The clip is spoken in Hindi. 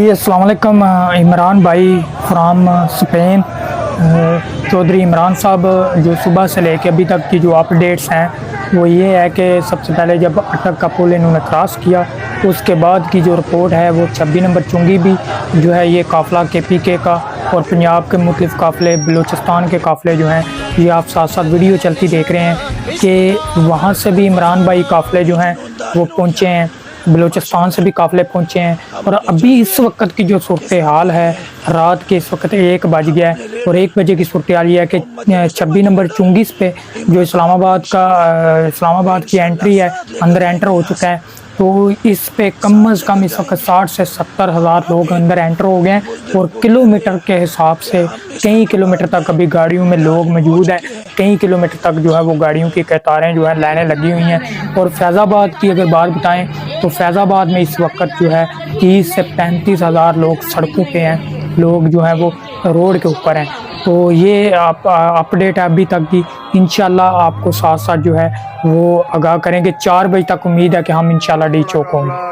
अस्सलाम वालेकुम। इमरान भाई फ्राम स्पेन। चौधरी इमरान साहब जो सुबह से लेके अभी तक की जो अपडेट्स हैं वो ये है कि सबसे पहले जब अटक का पुल इन्होंने क्रॉस किया उसके बाद की जो रिपोर्ट है वो 26 नंबर चुंगी भी जो है ये काफ़िला KPK का और पंजाब के मुख्तलिफ काफ़िले बलूचिस्तान के काफ़िले जो हैं ये आप साथ साथ वीडियो चलती देख रहे हैं कि वहाँ से भी इमरान भाई काफ़िले जो हैं वो पहुँचे हैं, बलूचिस्तान से भी काफ़िले पहुँचे हैं। और अभी इस वक्त की जो सूरत हाल है, रात के इस वक्त 1 बज गया है और 1 बजे की सूरत हाल ये है कि 26 नंबर चुंगीस पे जो इस्लामाबाद की एंट्री है, अंदर एंटर हो चुका है। तो इस पे कम अज़ कम इस वक्त 60 से 70 हज़ार लोग अंदर एंटर हो गए हैं और किलोमीटर के हिसाब से कई किलोमीटर तक अभी गाड़ियों में लोग मौजूद हैं। कई किलोमीटर तक जो है वो गाड़ियों की कतारें जो है लाइनें लगी हुई हैं। और फैज़ाबाद की अगर बात बताएं तो फैज़ाबाद में इस वक्त जो है 30 से 35 हज़ार लोग सड़कों पे हैं, लोग जो है वो रोड के ऊपर हैं। तो ये आप अपडेट है अभी तक की। इंशाल्लाह आपको साथ साथ जो है वो आगाह करेंगे। 4 बजे तक उम्मीद है कि हम इंशाल्लाह डी चौक होंगे।